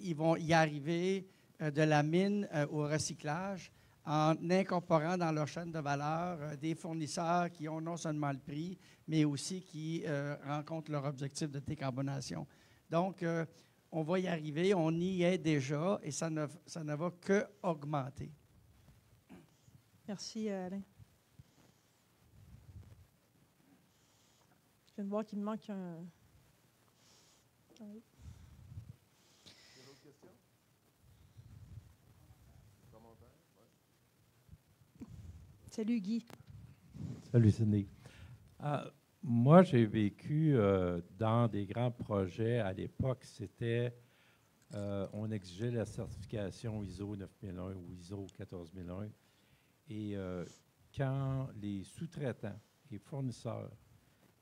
ils vont y arriver de la mine au recyclage en incorporant dans leur chaîne de valeur des fournisseurs qui ont non seulement le prix, mais aussi qui rencontrent leur objectif de décarbonation. Donc, on va y arriver, on y est déjà et ça ne va qu'augmenter. Merci, Alain. Je viens de voir qu'il me manque un... Oui. D'autres questions? Commentaires? Ouais. Salut, Guy. Salut, Cindy. Moi, j'ai vécu dans des grands projets. À l'époque, c'était, on exigeait la certification ISO 9001 ou ISO 14001. Et quand les sous-traitants et fournisseurs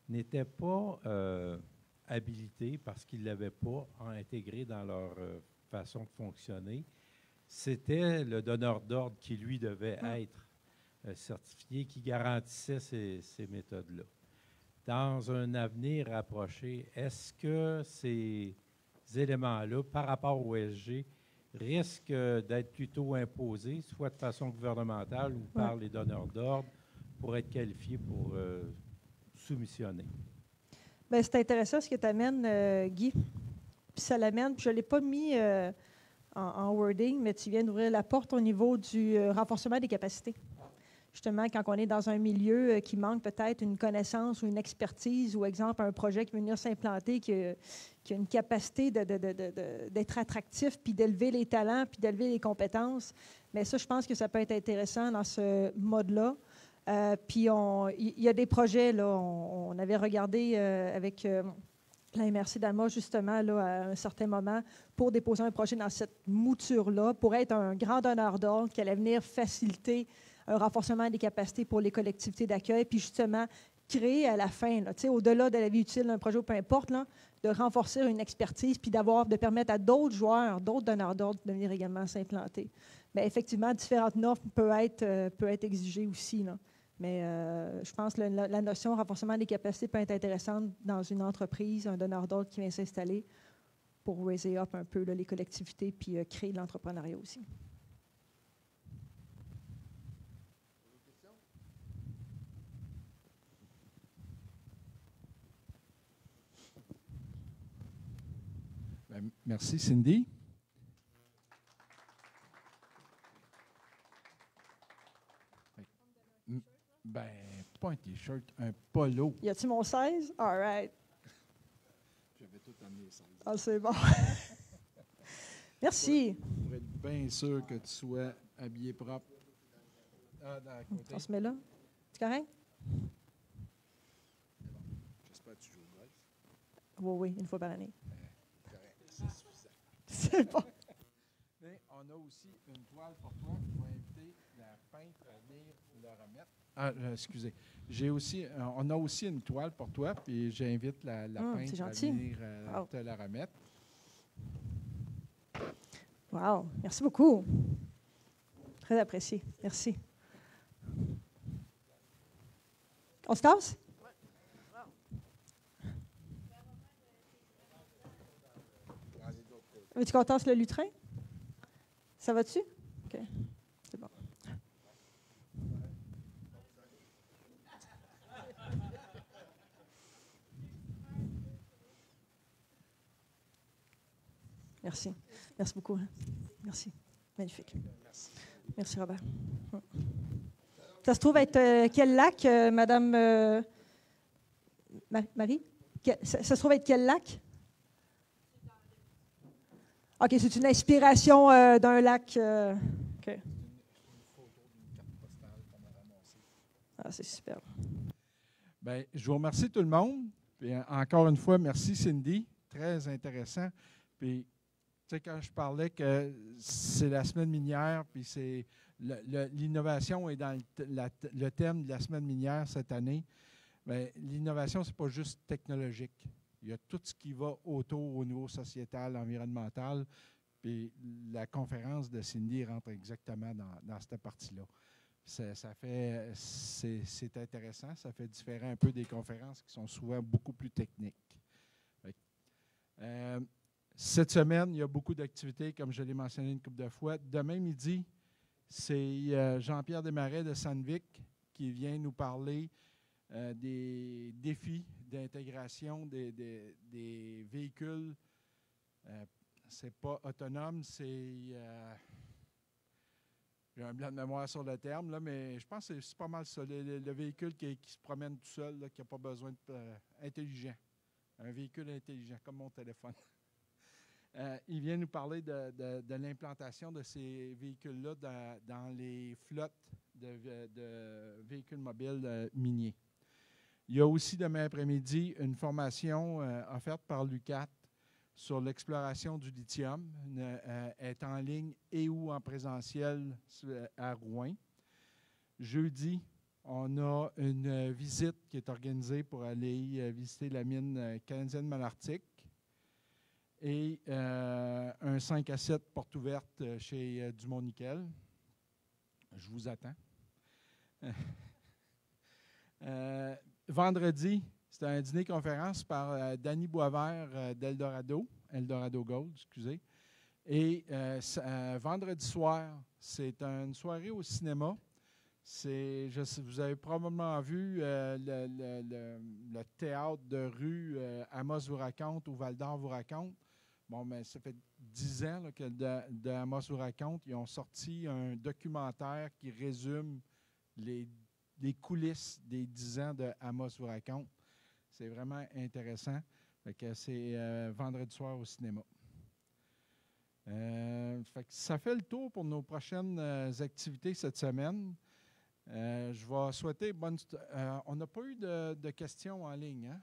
n'étaient pas habilités parce qu'ils ne l'avaient pas intégré dans leur façon de fonctionner, c'était le donneur d'ordre qui, lui, devait être certifié, qui garantissait ces méthodes-là. Dans un avenir rapproché, est-ce que ces éléments-là, par rapport au ESG, risquent d'être plutôt imposés, soit de façon gouvernementale ou par les donneurs d'ordre, pour être qualifiés pour soumissionner? Bien, c'est intéressant ce que tu amènes, Guy. Puis ça l'amène, puis je ne l'ai pas mis en wording, mais tu viens d'ouvrir la porte au niveau du renforcement des capacités. Justement, quand on est dans un milieu qui manque peut-être une connaissance ou une expertise, ou exemple, un projet qui veut venir s'implanter, qui a une capacité d'être attractif, puis d'élever les talents, puis d'élever les compétences, mais ça, je pense que ça peut être intéressant dans ce mode-là. Puis il y a des projets, là, on avait regardé avec la MRC d'Alma, justement, là, à un certain moment, pour déposer un projet dans cette mouture-là, pour être un grand donneur d'ordre qui allait venir faciliter un renforcement des capacités pour les collectivités d'accueil, puis justement, créer à la fin, là, au-delà de la vie utile d'un projet ou peu importe, là, de renforcer une expertise, puis de permettre à d'autres joueurs, d'autres donneurs d'ordre de venir également s'implanter. Mais effectivement, différentes normes peuvent être exigées aussi, là. Mais je pense que la notion de renforcement des capacités peut être intéressante dans une entreprise, un donneur d'ordre qui vient s'installer pour raiser up un peu là, les collectivités puis créer de l'entrepreneuriat aussi. Bien, merci, Cindy. Ben, pas un T-shirt, un polo. Y a-t-il mon 16? All right. J'avais tout amené 16. Ah, c'est bon. Merci. Pour être bien sûr que tu sois habillé propre. Ah, dans la côté. On se met là. C'est correct? J'espère que tu joues au golf. Oui, une fois par année. Correct, c'est suffisant. C'est bon. Mais on a aussi une toile pour toi. Je vais inviter la peintre à venir le remettre. Ah, excusez. On a aussi une toile pour toi, puis j'invite la peintre à venir te la remettre. Wow, merci beaucoup. Très apprécié. Merci. On se casse? Veux-tu qu'on tasse le lutrin? Ça va-tu? OK. C'est bon. Merci. Merci beaucoup. Merci. Magnifique. Merci, Robert. Ça se trouve être quel lac, Madame Marie? Ça se trouve être quel lac? OK, c'est une inspiration d'un lac. OK. Une photo d'une carte postale qu'on a ramassée. Ah, c'est super. Bien, je vous remercie tout le monde. Puis, encore une fois, merci Cindy. Très intéressant. Puis, tu sais, quand je parlais que c'est la semaine minière, puis c'est l'innovation est dans le thème de la semaine minière cette année, bien, l'innovation, ce n'est pas juste technologique. Il y a tout ce qui va autour au niveau sociétal, environnemental. Puis la conférence de Cindy rentre exactement dans cette partie-là. C'est intéressant. Ça fait différent un peu des conférences qui sont souvent beaucoup plus techniques. Cette semaine, il y a beaucoup d'activités, comme je l'ai mentionné une couple de fois. Demain midi, c'est Jean-Pierre Desmarais de Sandvik qui vient nous parler des défis d'intégration des véhicules. C'est pas autonome, c'est... j'ai un blanc de mémoire sur le terme, là, mais je pense que c'est pas mal ça. Le véhicule qui se promène tout seul, là, qui n'a pas besoin intelligent. Un véhicule intelligent, comme mon téléphone. Il vient nous parler de l'implantation de ces véhicules-là dans les flottes de véhicules mobiles miniers. Il y a aussi demain après-midi une formation offerte par l'UQAT sur l'exploration du lithium. Est en ligne et ou en présentiel à Rouen. Jeudi, on a une visite qui est organisée pour aller visiter la mine canadienne Malartic. Et un 5 à 7 porte ouverte chez Dumont Nickel. Je vous attends. Vendredi, c'est un dîner-conférence par Danny Boisvert d'Eldorado, Eldorado Gold, excusez. Et vendredi soir, c'est une soirée au cinéma. Vous avez probablement vu le théâtre de rue Amos vous raconte ou Val d'Or vous raconte. Bon, mais ça fait 10 ans là, que de Amos vous raconte. Ils ont sorti un documentaire qui résume les coulisses des 10 ans de Amos vous raconte. C'est vraiment intéressant. C'est vendredi soir au cinéma. Ça fait le tour pour nos prochaines activités cette semaine. Je vais souhaiter bonne... on n'a pas eu de questions en ligne, hein?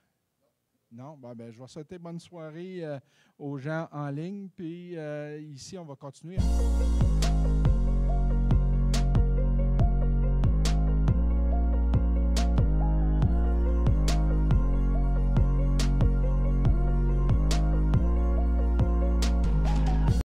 Non? Ben, je vais souhaiter bonne soirée aux gens en ligne. Puis ici, on va continuer.